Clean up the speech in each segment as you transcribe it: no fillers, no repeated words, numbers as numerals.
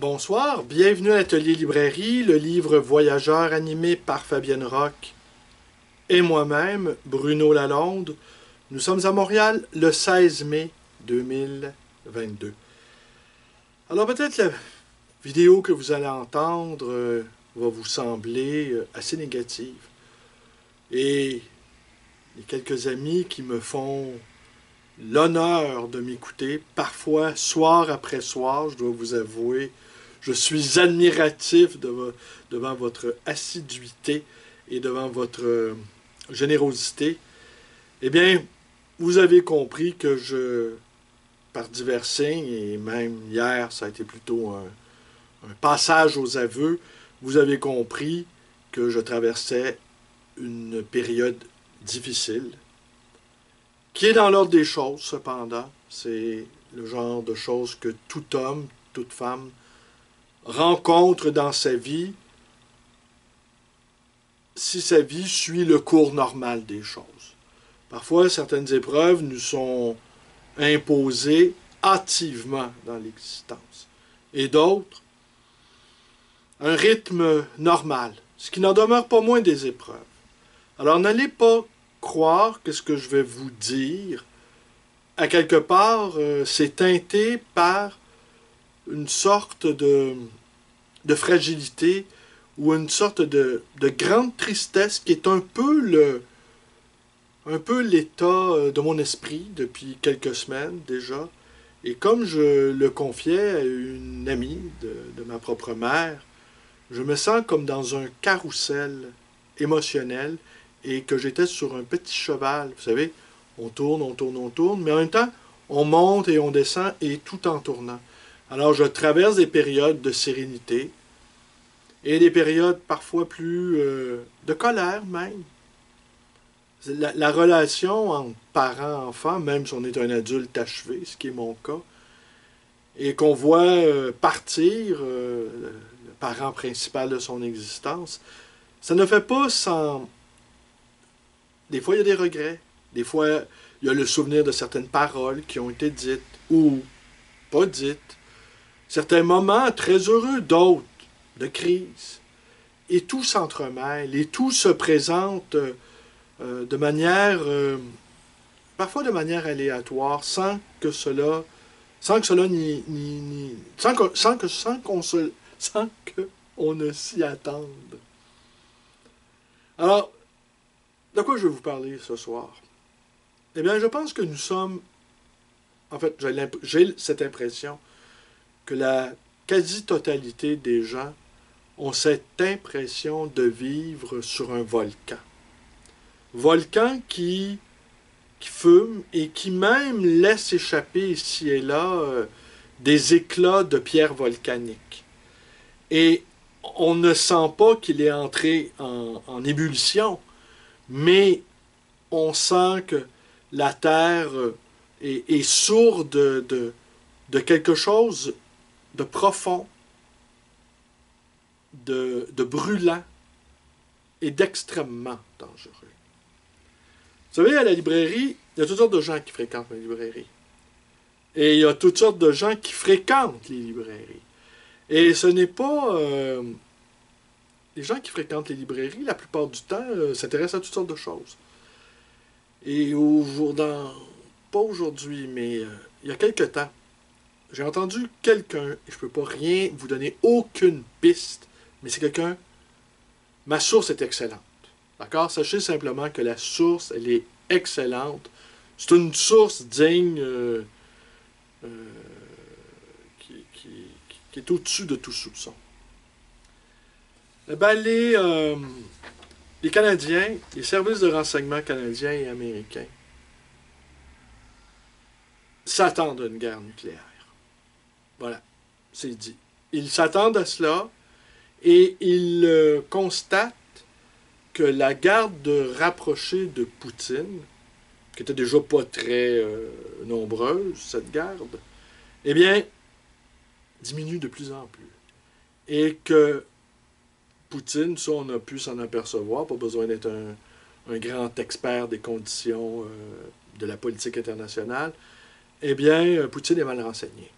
Bonsoir, bienvenue à l'Atelier Librairie, le livre Voyageurs animé par Fabienne Roch et moi-même, Bruno Lalonde. Nous sommes à Montréal le 16 mai 2022. Alors peut-être la vidéo que vous allez entendre va vous sembler assez négative. Et les quelques amis qui me font l'honneur de m'écouter, parfois soir après soir, je dois vous avouer, je suis admiratif devant votre assiduité et devant votre générosité. Eh bien, vous avez compris que par divers signes, et même hier, ça a été plutôt un passage aux aveux, vous avez compris que je traversais une période difficile, qui est dans l'ordre des choses, cependant. C'est le genre de choses que tout homme, toute femme rencontre dans sa vie si sa vie suit le cours normal des choses. Parfois, certaines épreuves nous sont imposées hâtivement dans l'existence. Et d'autres, un rythme normal, ce qui n'en demeure pas moins des épreuves. Alors, n'allez pas croire que ce que je vais vous dire, à quelque part, c'est teinté par une sorte de fragilité ou une sorte de grande tristesse qui est un peu l'état de mon esprit depuis quelques semaines déjà. Et comme je le confiais à une amie de ma propre mère, je me sens comme dans un carrousel émotionnel et que j'étais sur un petit cheval. Vous savez, on tourne, mais en même temps, on monte et on descend et tout en tournant. Alors, je traverse des périodes de sérénité et des périodes parfois plus de colère même. La relation entre parents-enfants, même si on est un adulte achevé, ce qui est mon cas, et qu'on voit partir le parent principal de son existence, ça ne fait pas sans... Des fois, il y a des regrets. Des fois, il y a le souvenir de certaines paroles qui ont été dites ou pas dites. Certains moments très heureux, d'autres de crise. Et tout s'entremêle, et tout se présente de manière, parfois de manière aléatoire, sans que cela sans qu'on ne s'y attende. Alors, de quoi je vais vous parler ce soir? Eh bien, je pense que nous sommes, en fait, j'ai cette impression que la quasi-totalité des gens ont cette impression de vivre sur un volcan. Volcan qui fume et qui même laisse échapper ici et là des éclats de pierres volcaniques. Et on ne sent pas qu'il est entré en ébullition, mais on sent que la Terre est sourde de quelque chose de profond, de brûlant et d'extrêmement dangereux. Vous savez, à la librairie, il y a toutes sortes de gens qui fréquentent la librairie. Et il y a toutes sortes de gens qui fréquentent les librairies. Et ce n'est pas... les gens qui fréquentent les librairies, la plupart du temps, s'intéressent à toutes sortes de choses. Et pas aujourd'hui, mais il y a quelque temps, j'ai entendu quelqu'un, et je ne peux pas rien vous donner aucune piste, mais c'est quelqu'un... Ma source est excellente. D'accord? Sachez simplement que la source, elle est excellente. C'est une source digne qui est au-dessus de tout soupçon. Eh bien, les Canadiens, les services de renseignement canadiens et américains s'attendent à une guerre nucléaire. Voilà, c'est dit. Ils s'attendent à cela et ils constatent que la garde rapprochée de Poutine, qui était déjà pas très nombreuse, cette garde, eh bien, diminue de plus en plus. Et que Poutine, ça on a pu s'en apercevoir, pas besoin d'être un grand expert des conditions de la politique internationale, eh bien, Poutine est mal renseigné.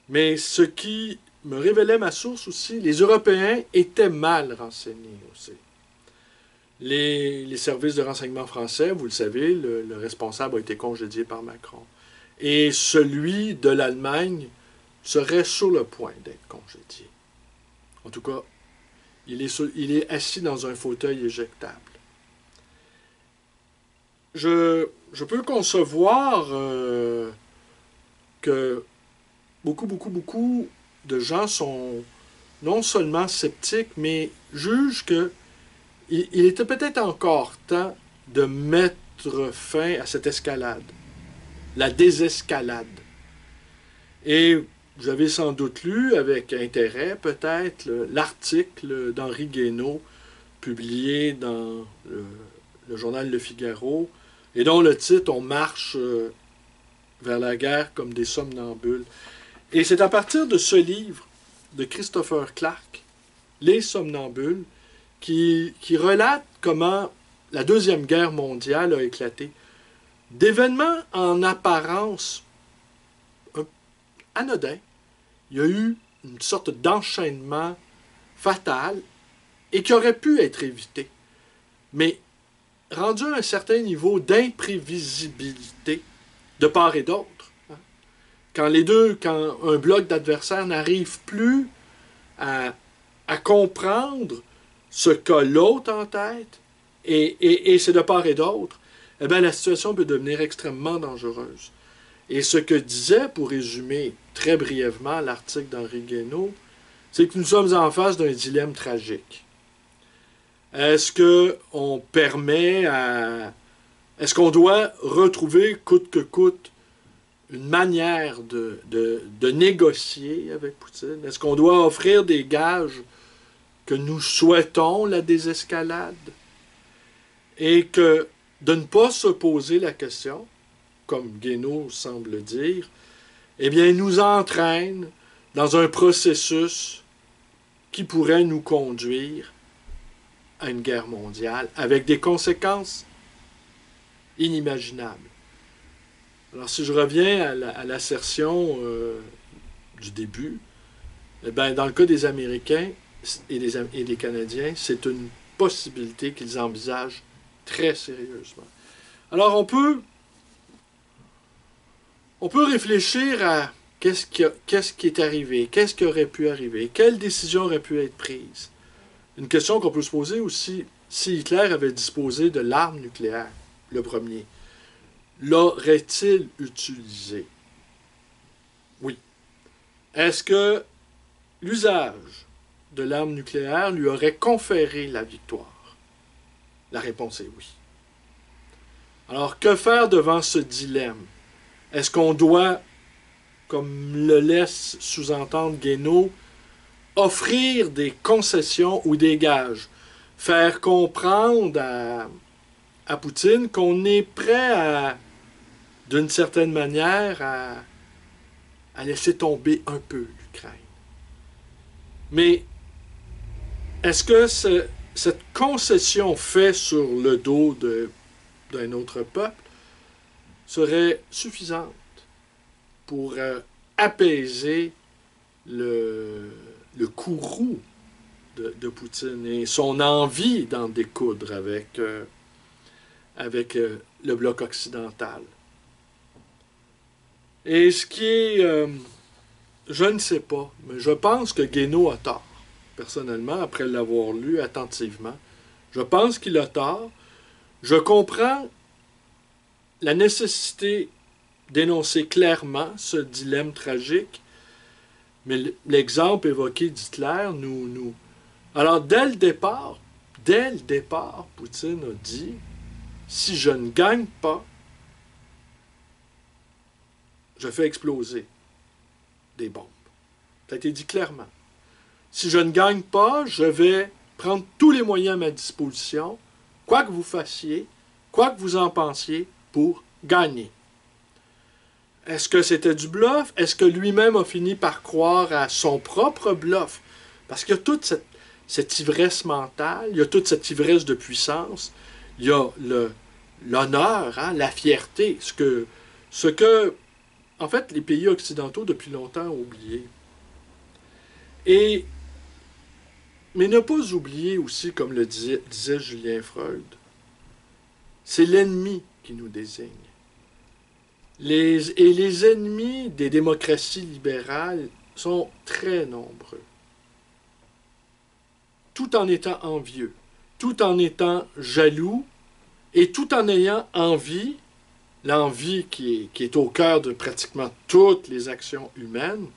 Mais ce qui me révélait ma source aussi, les Européens étaient mal renseignés aussi. Les services de renseignement français, vous le savez, le responsable a été congédié par Macron. Et celui de l'Allemagne serait sur le point d'être congédié. En tout cas, il est assis dans un fauteuil éjectable. Je peux concevoir que beaucoup de gens sont non seulement sceptiques, mais jugent que il était peut-être encore temps de mettre fin à cette escalade, la désescalade. Et vous avez sans doute lu avec intérêt peut-être l'article d'Henri Guénaud publié dans le journal Le Figaro et dont le titre « On marche vers la guerre comme des somnambules ». Et c'est à partir de ce livre de Christopher Clark, Les Somnambules, qui relate comment la Deuxième Guerre mondiale a éclaté. D'événements en apparence anodins, il y a eu une sorte d'enchaînement fatal et qui aurait pu être évité. Mais rendu à un certain niveau d'imprévisibilité de part et d'autre, hein, quand un bloc d'adversaires n'arrive plus à comprendre ce qu'a l'autre en tête, et c'est de part et d'autre, eh bien, la situation peut devenir extrêmement dangereuse. Et ce que disait, pour résumer très brièvement l'article d'Henri Guénaud, c'est que nous sommes en face d'un dilemme tragique. Est-ce qu'on est-ce qu'on doit retrouver coûte que coûte une manière de négocier avec Poutine? Est-ce qu'on doit offrir des gages que nous souhaitons la désescalade? Et que de ne pas se poser la question, comme Guénaud semble dire, eh bien, nous entraîne dans un processus qui pourrait nous conduire à une guerre mondiale avec des conséquences inimaginables. Alors, si je reviens à l'assertion du début, eh bien, dans le cas des Américains et des Canadiens, c'est une possibilité qu'ils envisagent très sérieusement. Alors, on peut réfléchir à qu'est-ce qui est arrivé, qu'est-ce qui aurait pu arriver, quelle décision aurait pu être prise. Une question qu'on peut se poser aussi, si Hitler avait disposé de l'arme nucléaire, le premier, l'aurait-il utilisé? Oui. Est-ce que l'usage de l'arme nucléaire lui aurait conféré la victoire? La réponse est oui. Alors, que faire devant ce dilemme? Est-ce qu'on doit, comme le laisse sous-entendre Guénaud, offrir des concessions ou des gages? Faire comprendre à Poutine qu'on est prêt d'une certaine manière, à laisser tomber un peu l'Ukraine. Mais est-ce que cette concession faite sur le dos d'un autre peuple serait suffisante pour apaiser le courroux de Poutine et son envie d'en découdre avec le bloc occidental? Et ce qui est... je ne sais pas, mais je pense que Guénaud a tort, personnellement, après l'avoir lu attentivement. Je pense qu'il a tort. Je comprends la nécessité d'énoncer clairement ce dilemme tragique, mais l'exemple évoqué d'Hitler nous... Alors, dès le départ, Poutine a dit « Si je ne gagne pas, je fais exploser des bombes. » Ça a été dit clairement. Si je ne gagne pas, je vais prendre tous les moyens à ma disposition, quoi que vous fassiez, quoi que vous en pensiez, pour gagner. Est-ce que c'était du bluff? Est-ce que lui-même a fini par croire à son propre bluff? Parce qu'il y a toute cette ivresse mentale, il y a toute cette ivresse de puissance, il y a l'honneur, hein, la fierté, ce que, en fait, les pays occidentaux depuis longtemps ont oublié. Et, mais ne pas oublier aussi, comme le disait Julien Freud, c'est l'ennemi qui nous désigne. Et les ennemis des démocraties libérales sont très nombreux, tout en étant envieux, tout en étant jaloux, et tout en ayant envie, l'envie qui est au cœur de pratiquement toutes les actions humaines,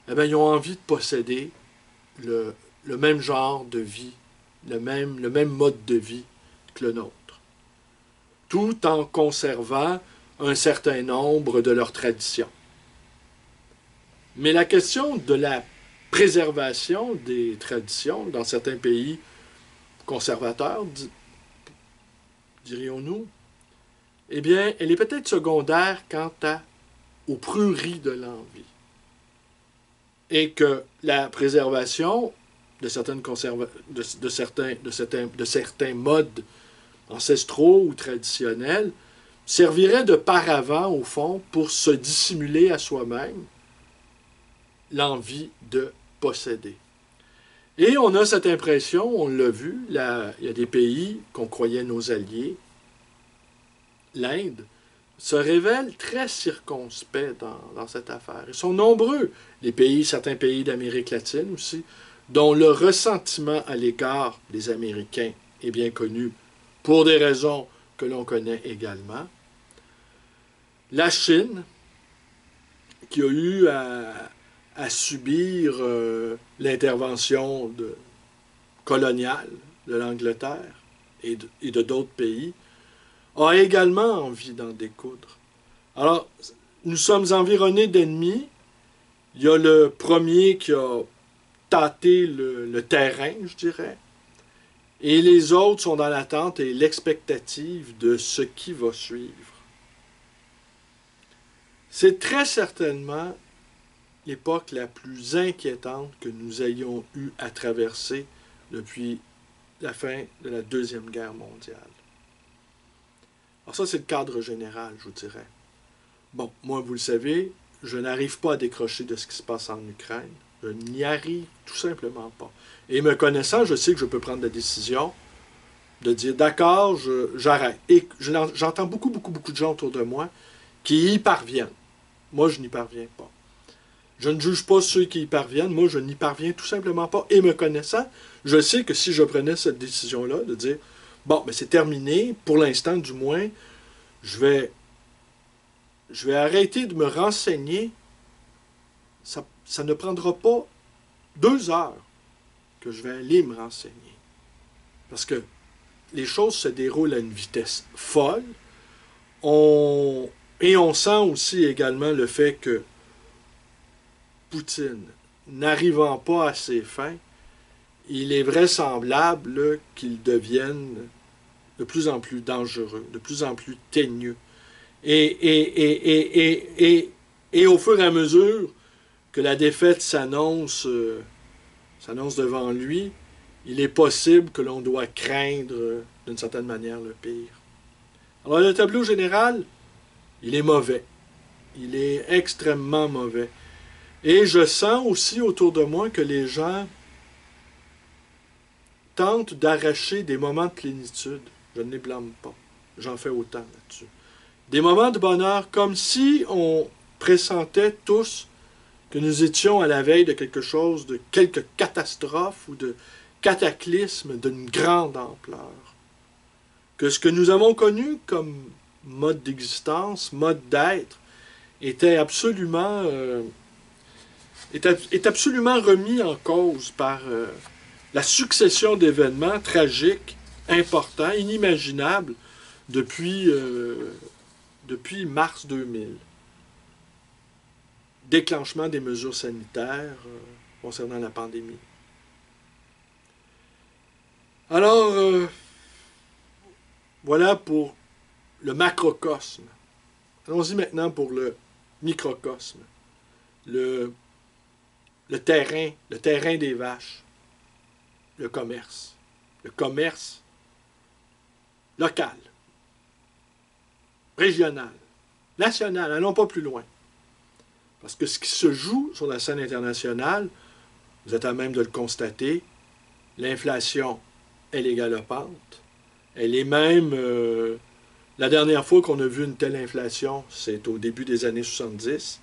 eh bien, ils ont envie de posséder le même genre de vie, le même mode de vie que le nôtre, tout en conservant un certain nombre de leurs traditions. Mais la question de la préservation des traditions dans certains pays conservateurs, dirions-nous, eh bien, elle est peut-être secondaire quant aux prueries de l'envie. Et que la préservation de certains modes ancestraux ou traditionnels servirait de paravent, au fond, pour se dissimuler à soi-même l'envie de posséder. Et on a cette impression, on l'a vu, il y a des pays qu'on croyait nos alliés, l'Inde, se révèle très circonspect dans cette affaire. Ils sont nombreux, certains pays d'Amérique latine aussi, dont le ressentiment à l'égard des Américains est bien connu pour des raisons que l'on connaît également. La Chine, qui a eu à subir l'intervention coloniale de l'Angleterre et de d'autres pays, a également envie d'en découdre. Alors, nous sommes environnés d'ennemis. Il y a le premier qui a tâté le terrain, je dirais, et les autres sont dans l'attente et l'expectative de ce qui va suivre. C'est très certainement l'époque la plus inquiétante que nous ayons eu à traverser depuis la fin de la Deuxième Guerre mondiale. Alors ça, c'est le cadre général, je vous dirais. Bon, moi, vous le savez, je n'arrive pas à décrocher de ce qui se passe en Ukraine. Je n'y arrive tout simplement pas. Et me connaissant, je sais que je peux prendre la décision de dire, d'accord, j'arrête. Et j'entends beaucoup de gens autour de moi qui y parviennent. Moi, je n'y parviens pas. Je ne juge pas ceux qui y parviennent. Moi, je n'y parviens tout simplement pas. Et me connaissant, je sais que si je prenais cette décision-là, de dire, bon, mais c'est terminé, pour l'instant du moins, je vais arrêter de me renseigner. Ça ne prendra pas 2 heures que je vais aller me renseigner. Parce que les choses se déroulent à une vitesse folle. Et on sent aussi également le fait que Poutine, n'arrivant pas à ses fins, il est vraisemblable qu'il devienne de plus en plus dangereux, de plus en plus teigneux. Et au fur et à mesure que la défaite s'annonce devant lui, il est possible que l'on doit craindre d'une certaine manière le pire. Alors le tableau général, il est mauvais. Il est extrêmement mauvais. Et je sens aussi autour de moi que les gens tentent d'arracher des moments de plénitude. Je ne les blâme pas. J'en fais autant là-dessus. Des moments de bonheur comme si on pressentait tous que nous étions à la veille de quelque chose, de quelque catastrophe ou de cataclysme d'une grande ampleur. Que ce que nous avons connu comme mode d'existence, mode d'être, est absolument remis en cause par la succession d'événements tragiques, importants, inimaginables depuis mars 2000. Déclenchement des mesures sanitaires concernant la pandémie. Alors, voilà pour le macrocosme. Allons-y maintenant pour le microcosme. Le terrain des vaches. Le commerce. Le commerce local, régional, national. Allons pas plus loin. Parce que ce qui se joue sur la scène internationale Vous êtes à même de le constater. L'inflation, elle est galopante. Elle est même... la dernière fois qu'on a vu une telle inflation, c'est au début des années 70,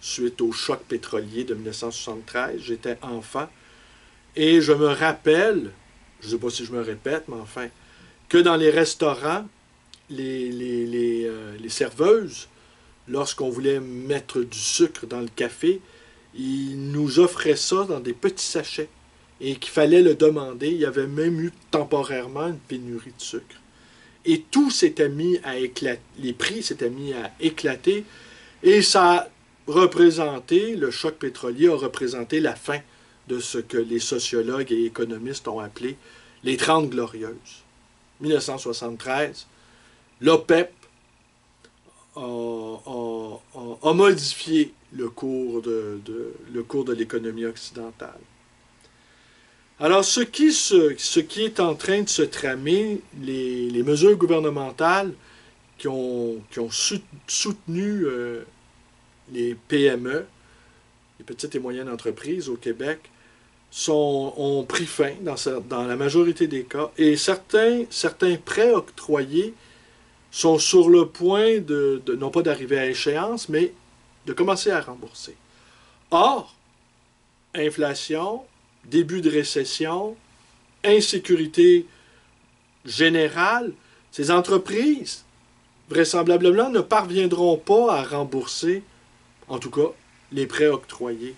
suite au choc pétrolier de 1973. J'étais enfant. Et je me rappelle, je ne sais pas si je me répète, mais enfin, que dans les restaurants, les serveuses, lorsqu'on voulait mettre du sucre dans le café, ils nous offraient ça dans des petits sachets et qu'il fallait le demander. Il y avait même eu temporairement une pénurie de sucre. Et tout s'était mis à éclater, les prix s'étaient mis à éclater et ça a représenté, le choc pétrolier a représenté la fin de ce que les sociologues et économistes ont appelé les 30 Glorieuses. 1973, l'OPEP a modifié le cours de l'économie occidentale. Alors, ce qui est en train de se tramer, les mesures gouvernementales qui ont soutenu les PME, les petites et moyennes entreprises au Québec, ont pris fin dans la majorité des cas, et certains prêts octroyés sont sur le point non pas d'arriver à échéance, mais de commencer à rembourser. Or, inflation, début de récession, insécurité générale, ces entreprises, vraisemblablement, ne parviendront pas à rembourser, en tout cas, les prêts octroyés.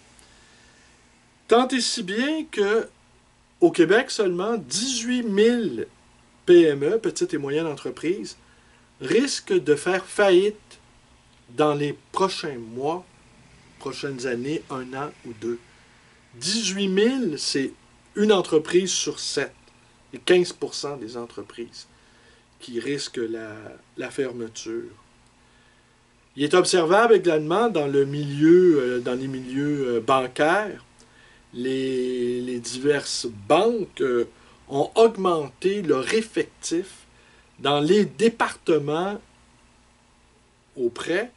Tant et si bien que, au Québec seulement, 18 000 PME, petites et moyennes entreprises, risquent de faire faillite dans les prochains mois, prochaines années, 1 an ou 2. 18 000, c'est une entreprise sur 7, et 15% des entreprises qui risquent la fermeture. Il est observable également dans les milieux bancaires, les diverses banques ont augmenté leur effectif dans les départements aux prêts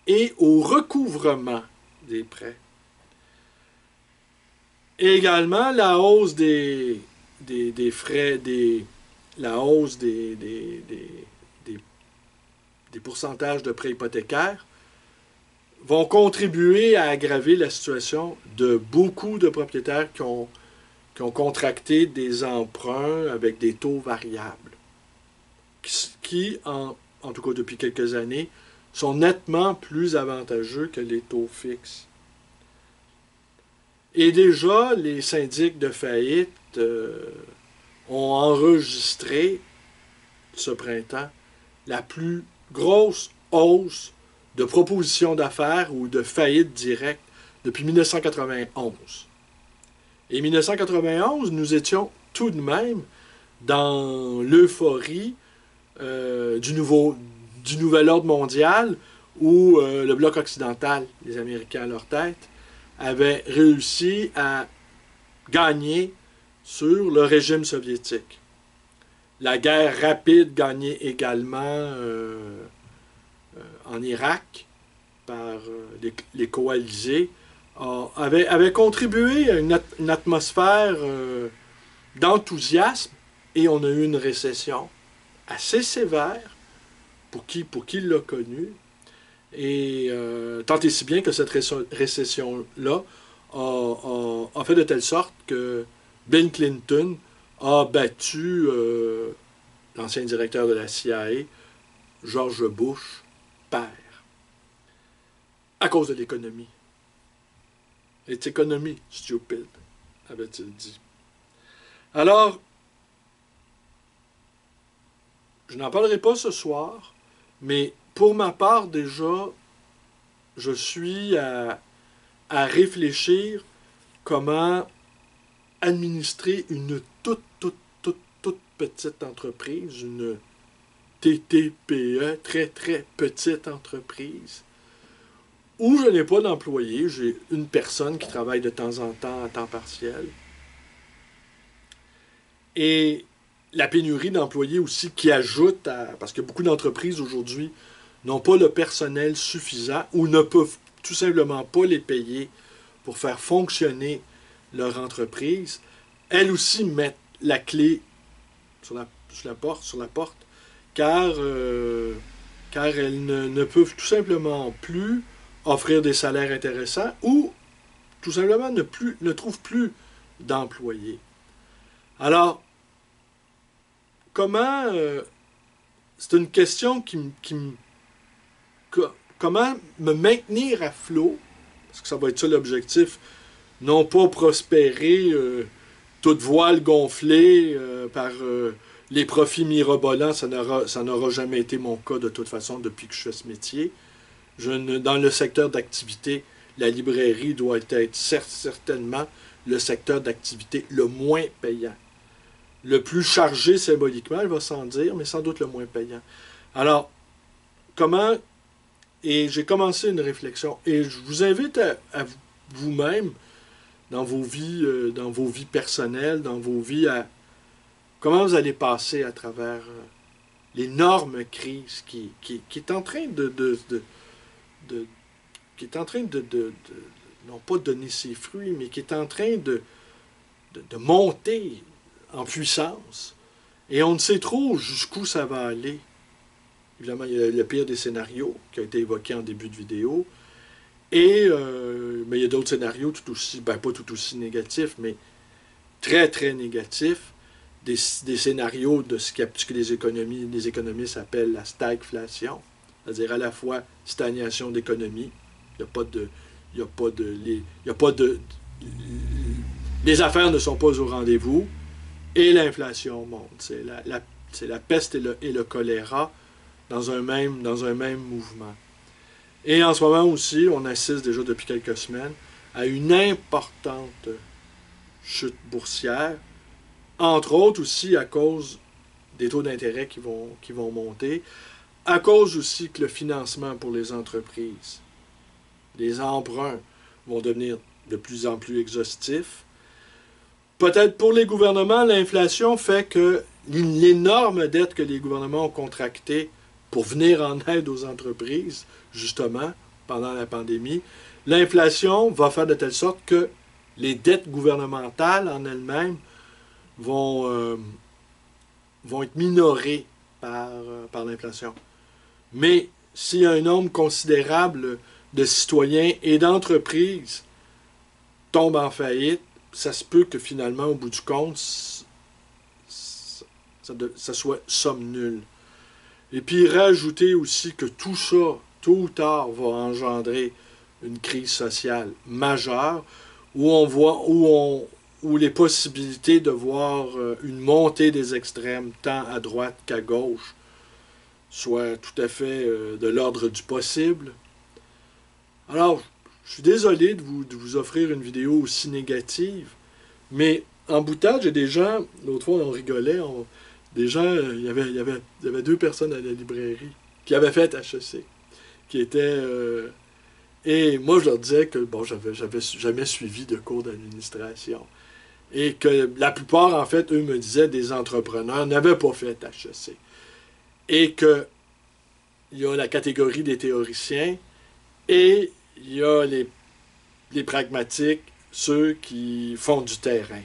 et au recouvrement des prêts. Et également, la hausse des frais, la hausse des pourcentages de prêts hypothécaires vont contribuer à aggraver la situation de beaucoup de propriétaires qui ont contracté des emprunts avec des taux variables, qui en tout cas depuis quelques années, sont nettement plus avantageux que les taux fixes. Et déjà, les syndics de faillite ont enregistré ce printemps la plus grosse hausse de propositions d'affaires ou de faillite directe depuis 1991. Et 1991, nous étions tout de même dans l'euphorie du nouvel ordre mondial où le bloc occidental, les Américains à leur tête, avaient réussi à gagner sur le régime soviétique. La guerre rapide gagnée également en Irak par les coalisés avait contribué à une atmosphère d'enthousiasme et on a eu une récession assez sévère pour qui l'a connue. Et tant et si bien que cette récession-là a fait de telle sorte que Bill Clinton a battu l'ancien directeur de la CIA, George Bush, père, à cause de l'économie. It's economy, stupid, avait-il dit. Alors, je n'en parlerai pas ce soir, mais pour ma part, déjà, je suis à réfléchir comment administrer une toute petite entreprise, une TTPE, très, très petite entreprise, où je n'ai pas d'employé, j'ai une personne qui travaille de temps en temps à temps partiel. Et la pénurie d'employés aussi qui ajoute parce que beaucoup d'entreprises aujourd'hui n'ont pas le personnel suffisant ou ne peuvent tout simplement pas les payer pour faire fonctionner leur entreprise, elles aussi mettent la clé sur la porte, car elles ne peuvent tout simplement plus offrir des salaires intéressants ou tout simplement ne trouvent plus d'employés. Alors, comment... c'est une question comment me maintenir à flot, parce que ça va être ça l'objectif, non pas prospérer toute voile gonflée par les profits mirobolants, ça n'aura jamais été mon cas de toute façon depuis que je fais ce métier. Dans le secteur d'activité, la librairie doit être certainement le secteur d'activité le moins payant. Le plus chargé symboliquement, elle va sans dire, mais sans doute le moins payant. Alors, comment... Et j'ai commencé une réflexion, et je vous invite à vous-même, dans vos vies personnelles, dans vos vies, comment vous allez passer à travers l'énorme crise qui est en train non pas donner ses fruits, mais qui est en train de monter en puissance. Et on ne sait trop jusqu'où ça va aller. Évidemment, il y a le pire des scénarios qui a été évoqué en début de vidéo. Mais il y a d'autres scénarios tout aussi, pas tout aussi négatifs, mais très, très négatifs. Des scénarios de ce que les économistes appellent la stagflation, c'est-à-dire à la fois stagnation d'économie, les affaires ne sont pas au rendez-vous, et l'inflation monte. C'est la peste et le choléra dans un même mouvement. Et en ce moment aussi, on assiste déjà depuis quelques semaines à une importante chute boursière, entre autres aussi à cause des taux d'intérêt qui vont monter, à cause aussi que le financement pour les entreprises, les emprunts vont devenir de plus en plus exhaustifs. Peut-être pour les gouvernements, l'inflation fait que l'énorme dette que les gouvernements ont contractée pour venir en aide aux entreprises, justement, pendant la pandémie, l'inflation va faire de telle sorte que les dettes gouvernementales en elles-mêmes vont être minorées par l'inflation. Mais s'il y a un nombre considérable de citoyens et d'entreprises tombent en faillite, ça se peut que finalement, au bout du compte, ça soit somme nulle. Et puis rajouter aussi que tout ça, tôt ou tard, va engendrer une crise sociale majeure où les possibilités de voir une montée des extrêmes, tant à droite qu'à gauche, soient tout à fait de l'ordre du possible. Alors, je suis désolé de vous offrir une vidéo aussi négative, mais en boutade, j'ai des gens, l'autre fois on rigolait, il y avait 2 personnes à la librairie qui avaient fait HEC, qui étaient... et moi, je leur disais que, bon, j'avais jamais suivi de cours d'administration. Et que la plupart, en fait, eux me disaient, des entrepreneurs n'avaient pas fait HEC. Et que il y a la catégorie des théoriciens et il y a les pragmatiques, ceux qui font du terrain.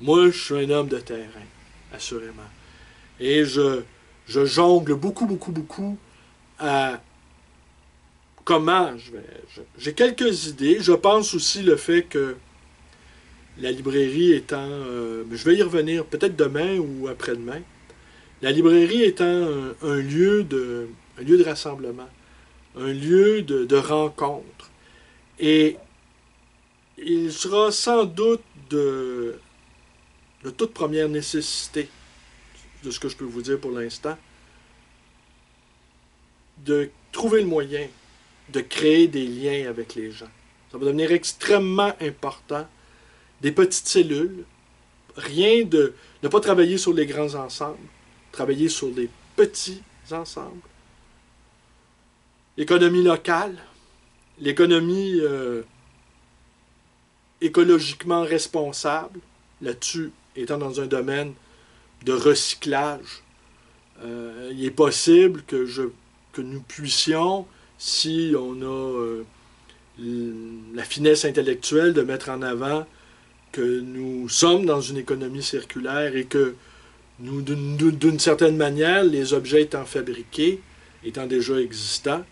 Moi, je suis un homme de terrain, assurément. Et je jongle beaucoup à comment j'ai quelques idées. Je pense aussi le fait que la librairie étant... je vais y revenir peut-être demain ou après-demain. La librairie étant un lieu de rassemblement, un lieu de rencontre. Et il sera sans doute de toute première nécessité, de ce que je peux vous dire pour l'instant, de trouver le moyen de créer des liens avec les gens. Ça va devenir extrêmement important. Des petites cellules, ne pas travailler sur les grands ensembles, travailler sur des petits ensembles. L'économie locale, l'économie écologiquement responsable, là-dessus, étant dans un domaine de recyclage, il est possible que nous puissions, si on a la finesse intellectuelle de mettre en avant que nous sommes dans une économie circulaire et que nous, d'une certaine manière, les objets étant fabriqués, étant déjà existants,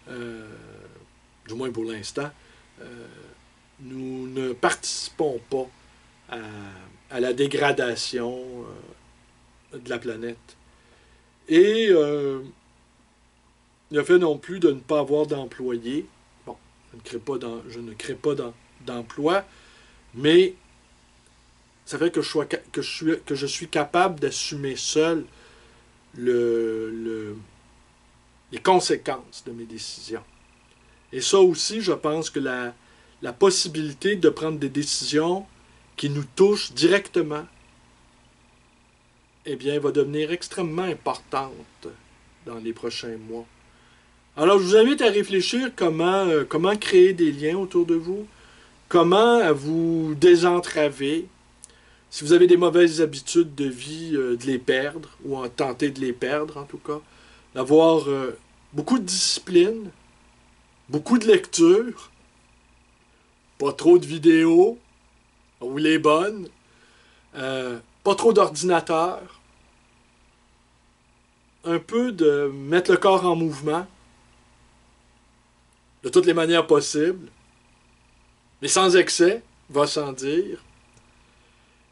du moins pour l'instant, nous ne participons pas à la dégradation de la planète. Et le fait non plus de ne pas avoir d'employés. Bon, je ne crée pas d'emploi, mais ça fait que je suis capable d'assumer seul les conséquences de mes décisions. Et ça aussi, je pense que la possibilité de prendre des décisions qui nous touchent directement, eh bien, va devenir extrêmement importante dans les prochains mois. Alors, je vous invite à réfléchir comment créer des liens autour de vous, comment vous désentraver. Si vous avez des mauvaises habitudes de vie, de les perdre, ou en tenter de les perdre en tout cas, d'avoir beaucoup de discipline, beaucoup de lecture, pas trop de vidéos, ou les bonnes, pas trop d'ordinateur, un peu de mettre le corps en mouvement, de toutes les manières possibles, mais sans excès, va sans dire.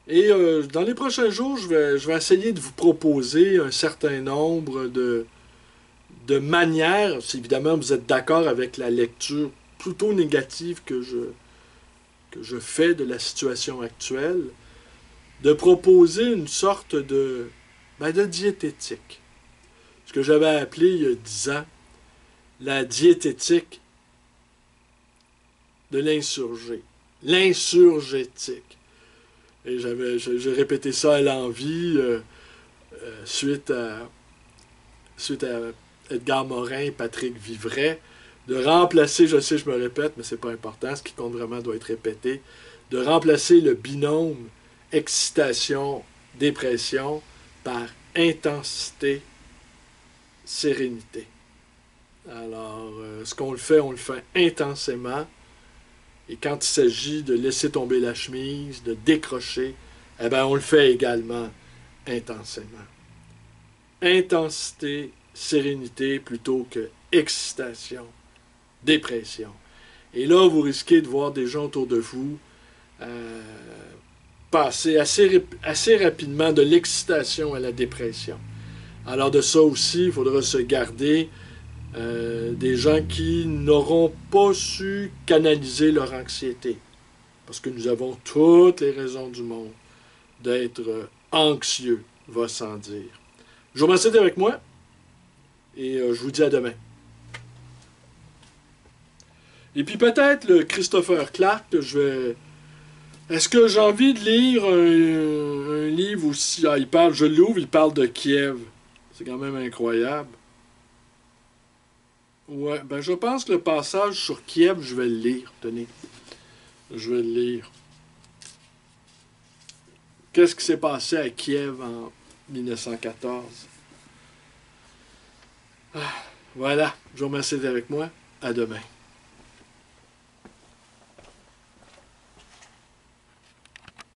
Et dans les prochains jours, je vais essayer de vous proposer un certain nombre de manières, si évidemment vous êtes d'accord avec la lecture plutôt négative que je fais de la situation actuelle, de proposer une sorte de diététique. Ce que j'avais appelé il y a 10 ans, la diététique de l'insurgé. L'insurgétique. Et j'ai répété ça à l'envi suite à Edgar Morin et Patrick Vivray, de remplacer, je sais, je me répète, mais c'est pas important, ce qui compte vraiment doit être répété, de remplacer le binôme excitation-dépression par intensité-sérénité. Alors, ce qu'on le fait, on le fait intensément. Et quand il s'agit de laisser tomber la chemise, de décrocher, eh bien, on le fait également intensément. Intensité, sérénité plutôt que excitation, dépression. Et là, vous risquez de voir des gens autour de vous passer assez rapidement de l'excitation à la dépression. Alors de ça aussi, il faudra se garder des gens qui n'auront pas su canaliser leur anxiété. Parce que nous avons toutes les raisons du monde d'être anxieux, va sans dire. Je vous remercie d'être avec moi et je vous dis à demain. Et puis peut-être le Christopher Clark, est-ce que j'ai envie de lire un livre aussi? Ah, je l'ouvre, il parle de Kiev. C'est quand même incroyable. Ouais, ben je pense que le passage sur Kiev, je vais le lire. Tenez. Je vais le lire. Qu'est-ce qui s'est passé à Kiev en 1914? Voilà. Je vous remercie d'être avec moi. À demain.